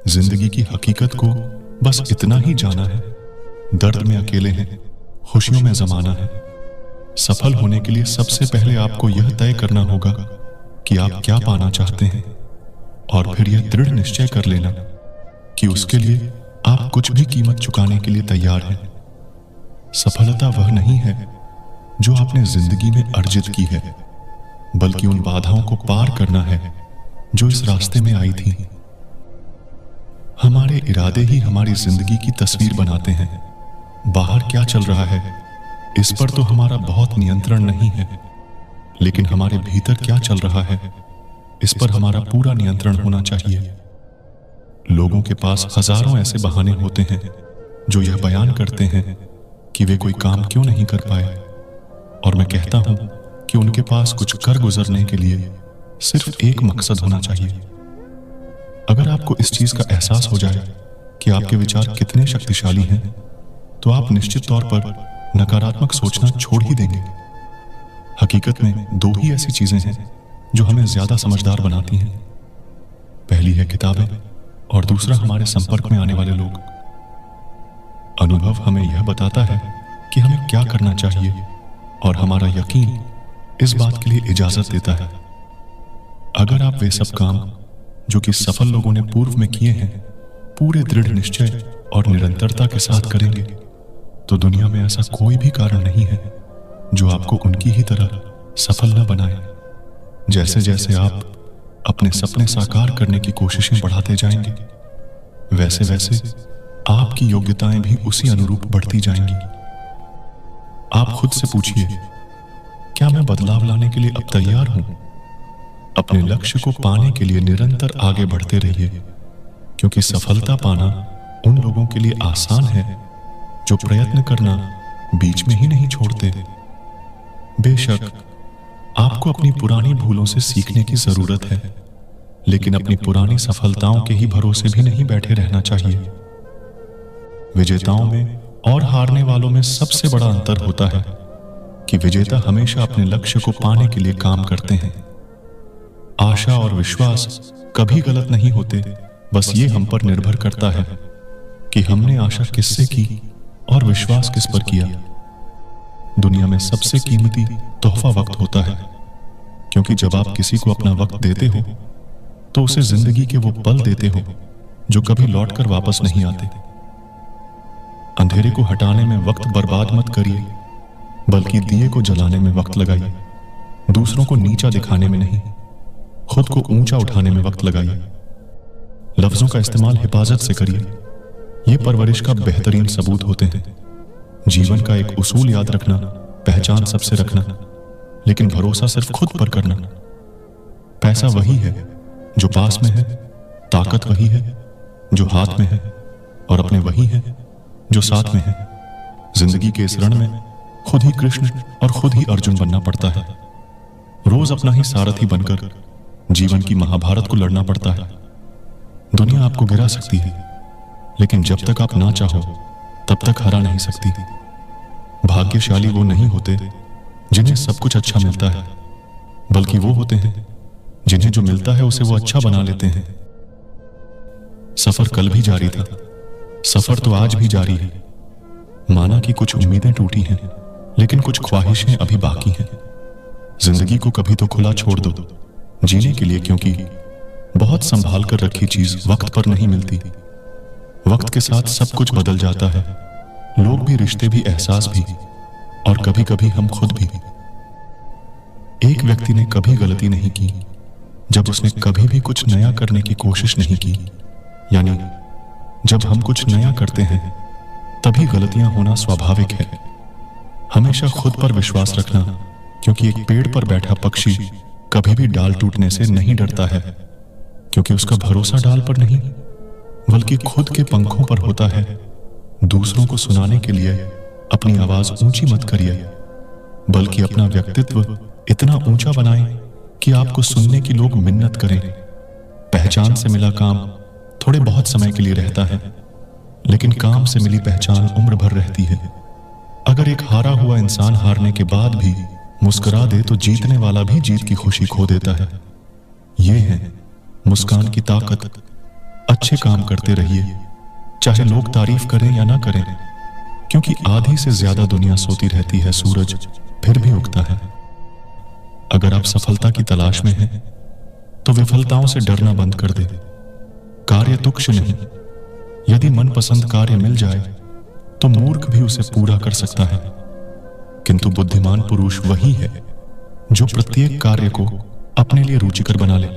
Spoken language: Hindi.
जिंदगी की हकीकत को बस इतना ही जाना है, दर्द में अकेले हैं, खुशियों में जमाना है। सफल होने के लिए सबसे पहले आपको यह तय करना होगा कि आप क्या पाना चाहते हैं, और फिर यह दृढ़ निश्चय कर लेना कि उसके लिए आप कुछ भी कीमत चुकाने के लिए तैयार हैं। सफलता वह नहीं है जो आपने जिंदगी में अर्जित की है, बल्कि उन बाधाओं को पार करना है जो इस रास्ते में आई थी। हमारे इरादे ही हमारी जिंदगी की तस्वीर बनाते हैं। बाहर क्या चल रहा है इस पर तो हमारा बहुत नियंत्रण नहीं है, लेकिन हमारे भीतर क्या चल रहा है इस पर हमारा पूरा नियंत्रण होना चाहिए। लोगों के पास हजारों ऐसे बहाने होते हैं जो यह बयान करते हैं कि वे कोई काम क्यों नहीं कर पाए, और मैं कहता हूं कि उनके पास कुछ कर गुजरने के लिए सिर्फ एक मकसद होना चाहिए। अगर आपको इस चीज का एहसास हो जाए कि आपके विचार कितने शक्तिशाली हैं, तो आप निश्चित तौर पर नकारात्मक सोचना छोड़ ही देंगे। हकीकत में दो ही ऐसी चीजें हैं जो हमें ज्यादा समझदार बनाती हैं। पहली है किताबें और दूसरा हमारे संपर्क में आने वाले लोग। अनुभव हमें यह बताता है कि हमें क्या करना चाहिए, और हमारा यकीन इस बात के लिए इजाजत देता है। अगर आप वे सब काम जो कि सफल लोगों ने पूर्व में किए हैं पूरे दृढ़ निश्चय और निरंतरता के साथ करेंगे, तो दुनिया में ऐसा कोई भी कारण नहीं है जो आपको उनकी ही तरह सफल न बनाए। जैसे जैसे आप अपने सपने साकार करने की कोशिशें बढ़ाते जाएंगे, वैसे वैसे आपकी योग्यताएं भी उसी अनुरूप बढ़ती जाएंगी। आप खुद से पूछिए, क्या मैं बदलाव लाने के लिए अब तैयार हूं? अपने लक्ष्य को पाने के लिए निरंतर आगे बढ़ते रहिए, क्योंकि सफलता पाना उन लोगों के लिए आसान है जो प्रयत्न करना बीच में ही नहीं छोड़ते। बेशक आपको अपनी पुरानी भूलों से सीखने की जरूरत है, लेकिन अपनी पुरानी सफलताओं के ही भरोसे भी नहीं बैठे रहना चाहिए। विजेताओं में और हारने वालों में सबसे बड़ा अंतर होता है कि विजेता हमेशा अपने लक्ष्य को पाने के लिए काम करते हैं। आशा और विश्वास कभी गलत नहीं होते, बस ये हम पर निर्भर करता है कि हमने आशा किससे की और विश्वास किस पर किया। दुनिया में सबसे कीमती तोहफा वक्त होता है, क्योंकि जब आप किसी को अपना वक्त देते हो तो उसे जिंदगी के वो पल देते हो जो कभी लौटकर वापस नहीं आते। अंधेरे को हटाने में वक्त बर्बाद मत करिए, बल्कि दिए को जलाने में वक्त लगाइए। दूसरों को नीचा दिखाने में नहीं, खुद को ऊंचा उठाने में वक्त लगाइए। लफ्जों का इस्तेमाल हिफाजत से करिए, ये परवरिश का बेहतरीन सबूत होते हैं। जीवन का एक उसूल याद रखना, पहचान सबसे रखना, लेकिन भरोसा सिर्फ खुद पर करना। पैसा वही है जो पास में है, ताकत वही है जो हाथ में है, और अपने वही है जो साथ में है। जिंदगी के इस रण में खुद ही कृष्ण और खुद ही अर्जुन बनना पड़ता है। रोज अपना ही सारथी बनकर जीवन की महाभारत को लड़ना पड़ता है। दुनिया आपको गिरा सकती है, लेकिन जब तक आप ना चाहो तब तक हरा नहीं सकती। भाग्यशाली वो नहीं होते जिन्हें सब कुछ अच्छा मिलता है, बल्कि वो होते हैं जिन्हें जो मिलता है उसे वो अच्छा बना लेते हैं। सफर कल भी जारी था, सफर तो आज भी जारी है। माना कि कुछ उम्मीदें टूटी हैं, लेकिन कुछ ख्वाहिशें अभी बाकी हैं। जिंदगी को कभी तो खुला छोड़ दो जीने के लिए, क्योंकि बहुत संभाल कर रखी चीज वक्त पर नहीं मिलती। वक्त के साथ सब कुछ बदल जाता है, लोग भी, रिश्ते भी, एहसास भी, और कभी कभी हम खुद भी। एक व्यक्ति ने कभी गलती नहीं की जब उसने कभी भी कुछ नया करने की कोशिश नहीं की। यानी जब हम कुछ नया करते हैं तभी गलतियां होना स्वाभाविक है। हमेशा खुद पर विश्वास रखना, क्योंकि एक पेड़ पर बैठा पक्षी कभी भी डाल टूटने से नहीं डरता है, क्योंकि उसका भरोसा डाल पर नहीं बल्कि खुद के पंखों पर होता है। दूसरों को सुनाने के लिए अपनी आवाज ऊंची मत करिए, बल्कि अपना व्यक्तित्व इतना ऊंचा बनाएं कि आपको सुनने की लोग मिन्नत करें। पहचान से मिला काम थोड़े बहुत समय के लिए रहता है, लेकिन काम से मिली पहचान उम्र भर रहती है। अगर एक हारा हुआ इंसान हारने के बाद भी मुस्कुरा दे तो जीतने वाला भी जीत की खुशी खो देता है। ये है मुस्कान की ताकत। अच्छे काम करते रहिए, चाहे लोग तारीफ करें या ना करें, क्योंकि आधी से ज्यादा दुनिया सोती रहती है, सूरज फिर भी उगता है। अगर आप सफलता की तलाश में हैं, तो विफलताओं से डरना बंद कर दे। कार्य तुच्छ नहीं। यदि मनपसंद कार्य मिल जाए तो मूर्ख भी उसे पूरा कर सकता है, किंतु बुद्धिमान पुरुष वही है जो प्रत्येक कार्य को अपने लिए रुचिकर बना ले।